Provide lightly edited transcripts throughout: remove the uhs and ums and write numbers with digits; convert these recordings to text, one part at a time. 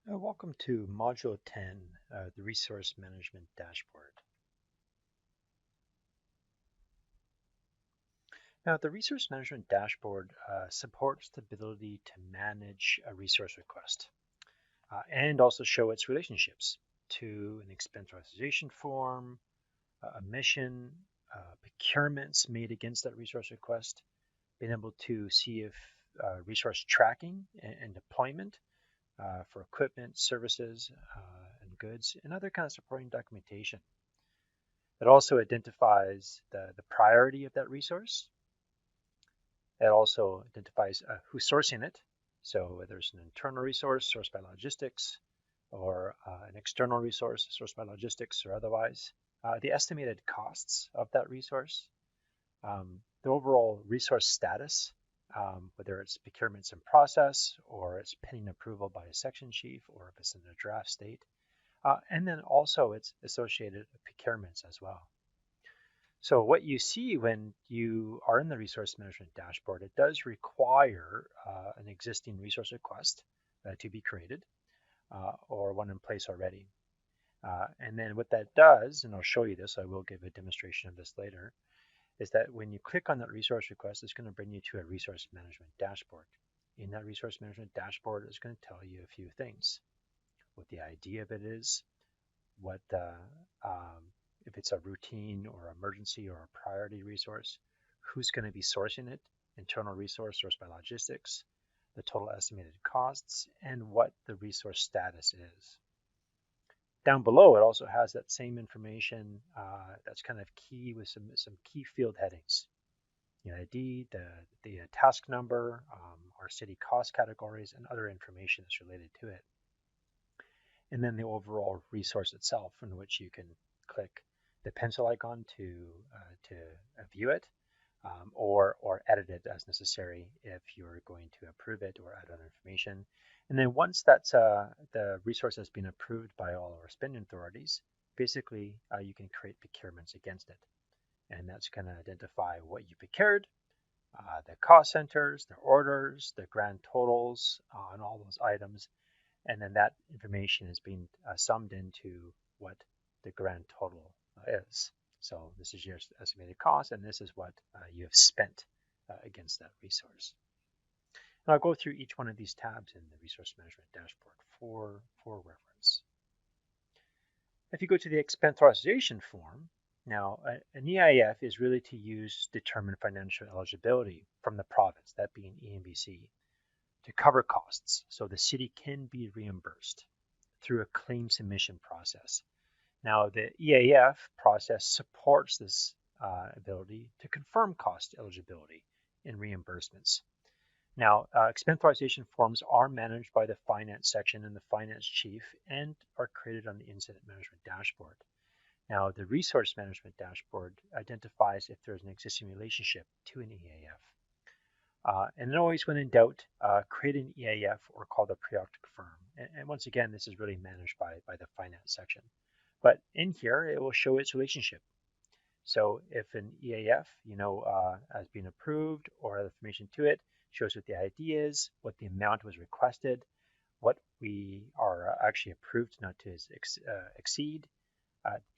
Welcome to Module 10, the Resource Management Dashboard. Now, the Resource Management Dashboard supports the ability to manage a resource request and also show its relationships to an expense authorization form, a mission, procurements made against that resource request, being able to see if resource tracking and deployment for equipment, services, and goods, and other kind of supporting documentation. It also identifies the priority of that resource. It also identifies who's sourcing it. So whether it's an internal resource sourced by logistics or an external resource sourced by logistics or otherwise, the estimated costs of that resource, the overall resource status, whether it's procurements in process or it's pending approval by a section chief or if it's in a draft state, and then also its associated procurements as well. So what you see when you are in the resource management dashboard, it does require an existing resource request to be created or one in place already. And then what that does, and I'll show you this, I will give a demonstration of this later, is that when you click on that resource request, it's going to bring you to a resource management dashboard. In that resource management dashboard, it's going to tell you a few things: what the idea of it is, what if it's a routine or emergency or a priority resource, who's going to be sourcing it, internal resource sourced by logistics, the total estimated costs, and what the resource status is. Down below, it also has that same information that's kind of key with some key field headings. The ID, the task number, our city cost categories, and other information that's related to it. And then the overall resource itself, in which you can click the pencil icon to view it, or edit it as necessary if you're going to approve it or add other information. And then once that's the resource has been approved by all our spending authorities, basically you can create procurements against it. And that's going to identify what you procured, the cost centers, the orders, the grand totals on all those items, and then that information is being summed into what the grand total is. So this is your estimated cost, and this is what you have spent against that resource. And I'll go through each one of these tabs in the resource management dashboard for reference. If you go to the expense authorization form, now an EIF is really to use determine financial eligibility from the province, that being ENBC, to cover costs so the city can be reimbursed through a claim submission process. Now, the EAF process supports this ability to confirm cost eligibility in reimbursements. Now, expense authorization forms are managed by the finance section and the finance chief and are created on the incident management dashboard. Now, the resource management dashboard identifies if there's an existing relationship to an EAF. And then always when in doubt, create an EAF or call the pre-audited firm. And once again, this is really managed by the finance section. But in here, it will show its relationship. So if an EAF, has been approved or has information to it, shows what the ID is, what the amount was requested, what we are actually approved not to exceed,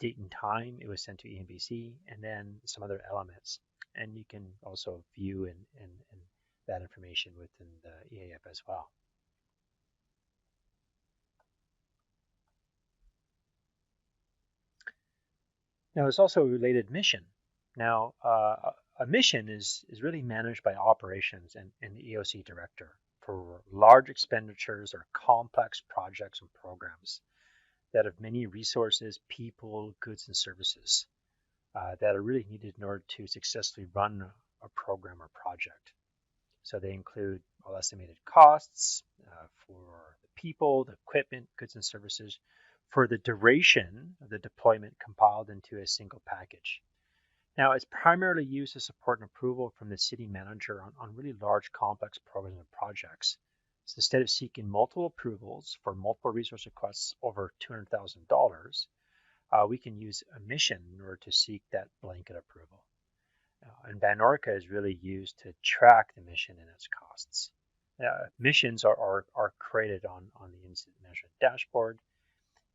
date and time it was sent to ENBC, and then some other elements. And you can also view and that information within the EAF as well. Now, there's also a related mission. Now, a mission is really managed by operations and the EOC director for large expenditures or complex projects and programs that have many resources, people, goods, and services that are really needed in order to successfully run a program or project. So they include all estimated costs for the people, the equipment, goods, and services for the duration of the deployment compiled into a single package. Now, it's primarily used to support an approval from the city manager on really large, complex programs and projects. So instead of seeking multiple approvals for multiple resource requests over $200,000, we can use a mission in order to seek that blanket approval. And VanORCA is really used to track the mission and its costs. Missions are created on the incident management dashboard,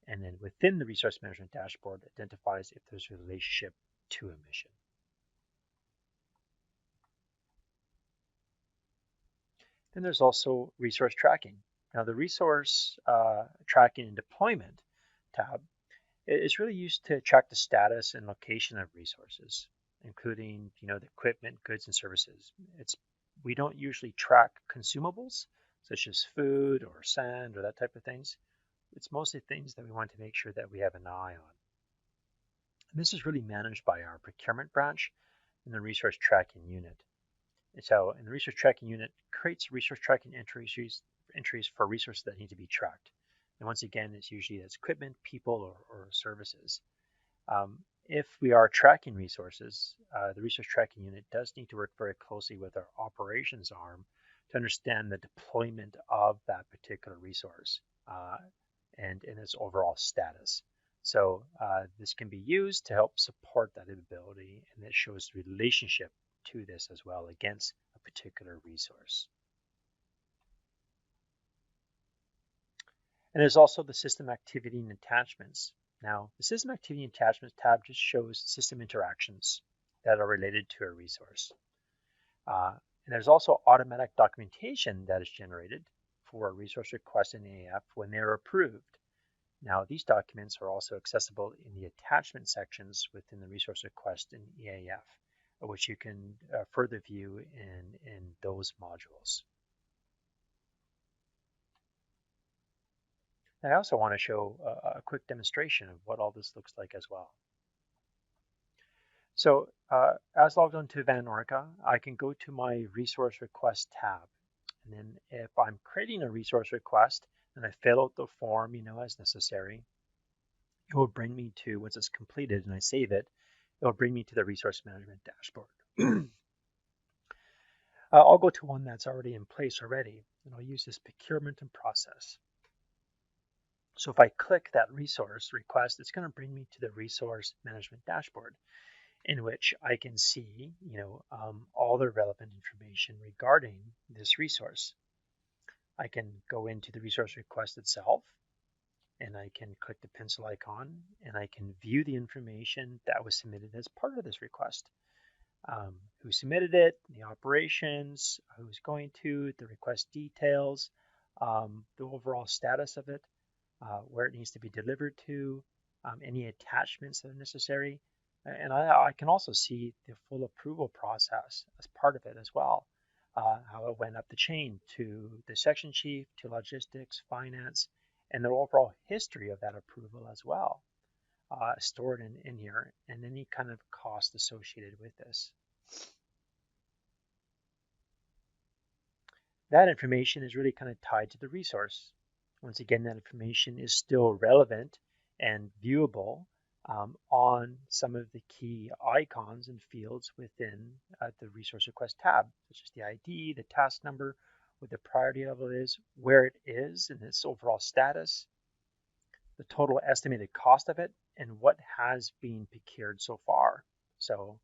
and then within the resource management dashboard identifies if there's a relationship to a mission. Then there's also resource tracking. Now the resource tracking and deployment tab is really used to track the status and location of resources, including the equipment, goods, and services. We don't usually track consumables such as food or sand or that type of things. It's mostly things that we want to make sure that we have an eye on. And this is really managed by our procurement branch in the resource tracking unit. And so in the resource tracking unit creates resource tracking entries for resources that need to be tracked. And once again, it's usually as equipment, people, or services. If we are tracking resources, the resource tracking unit does need to work very closely with our operations arm to understand the deployment of that particular resource and its overall status. So this can be used to help support that ability, and it shows the relationship to this as well against a particular resource. And there's also the system activity and attachments. Now, the system activity and attachments tab just shows system interactions that are related to a resource. And there's also automatic documentation that is generated for a resource request in EAF when they're approved. Now, these documents are also accessible in the attachment sections within the resource request in EAF, which you can further view in those modules. I also want to show a quick demonstration of what all this looks like as well. So as logged onto VanORCA, I can go to my resource request tab. And then if I'm creating a resource request and I fill out the form, as necessary, it will bring me to, once it's completed and I save it, it will bring me to the resource management dashboard. I'll go to one that's already in place already, and I'll use this procurement and process. So if I click that resource request, it's going to bring me to the resource management dashboard, in which I can see, all the relevant information regarding this resource. I can go into the resource request itself, and I can click the pencil icon, and I can view the information that was submitted as part of this request. Who submitted it, the operations, who's going to, the request details, the overall status of it, where it needs to be delivered to, any attachments that are necessary. And I can also see the full approval process as part of it as well, how it went up the chain to the section chief, to logistics, finance, and the overall history of that approval as well, stored in here, and any kind of cost associated with this. That information is really kind of tied to the resource. Once again, that information is still relevant and viewable on some of the key icons and fields within the resource request tab, such as the ID, the task number, what the priority level is, where it is in its overall status, the total estimated cost of it, and what has been procured so far. So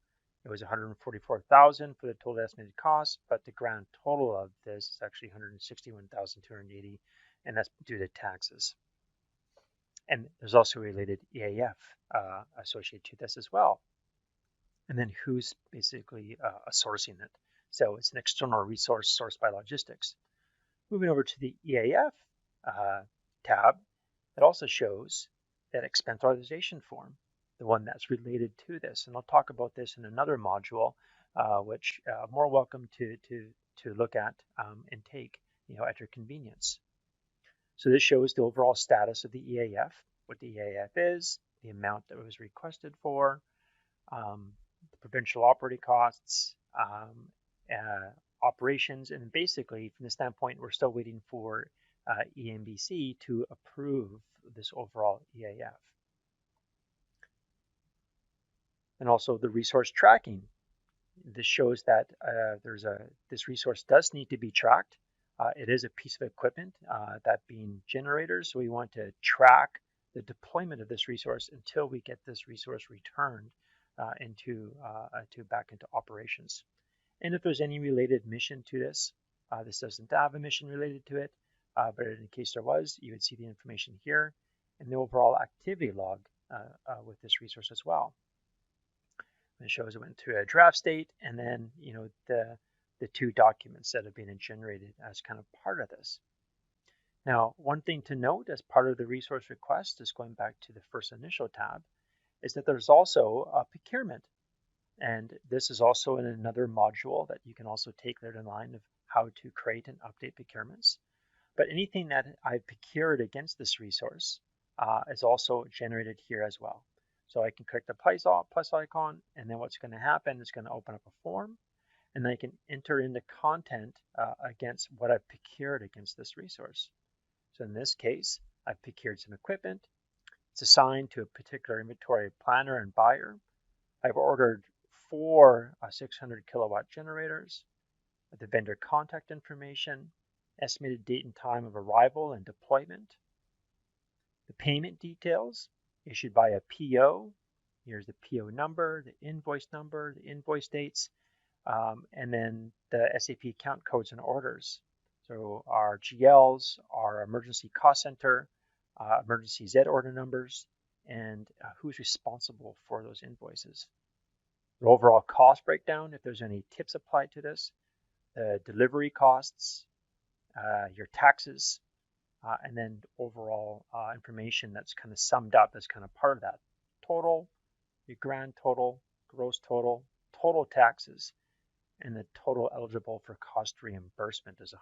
it was $144,000 for the total estimated cost, but the grand total of this is actually $161,280, and that's due to taxes. And there's also related EAF associated to this as well. And then who's basically sourcing it. So it's an external resource sourced by logistics. Moving over to the EAF tab, it also shows that expense authorization form, the one that's related to this. And I'll talk about this in another module, which more welcome to look at and take at your convenience. So this shows the overall status of the EAF, what the EAF is, the amount that was requested for, the provincial operating costs, operations, and basically from the standpoint, we're still waiting for EMBC to approve this overall EAF. And also the resource tracking. This shows that this resource does need to be tracked. It is a piece of equipment, that being generators. So we want to track the deployment of this resource until we get this resource returned back into operations. And if there's any related mission to this, This doesn't have a mission related to it, but in case there was, you would see the information here and the overall activity log with this resource as well. It shows it went to a draft state, and then the two documents that have been generated as kind of part of this. Now, one thing to note as part of the resource request is going back to the first initial tab, is that there's also a procurement. And this is also in another module that you can also take there in line of how to create and update procurements. But anything that I've procured against this resource is also generated here as well. So I can click the plus icon, and then what's going to happen is going to open up a form, and then I can enter in the content against what I've procured against this resource. So in this case, I've procured some equipment. It's assigned to a particular inventory planner and buyer. I've ordered 4 600 kilowatt generators, the vendor contact information, estimated date and time of arrival and deployment, the payment details issued by a PO. Here's the PO number, the invoice dates, and then the SAP account codes and orders. So our GLs, our emergency cost center, emergency Z order numbers, and who's responsible for those invoices. The overall cost breakdown, if there's any tips applied to this, the delivery costs, your taxes, and then overall information that's kind of summed up as kind of part of that. Total, your grand total, gross total, total taxes, and the total eligible for cost reimbursement is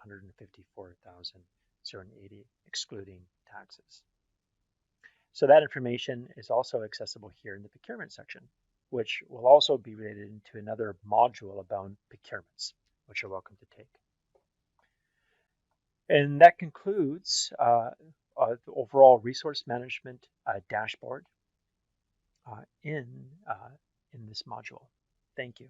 $154,080, excluding taxes. So that information is also accessible here in the procurement section, which will also be related into another module about procurements, which you're welcome to take. And that concludes the overall resource management dashboard in this module. Thank you.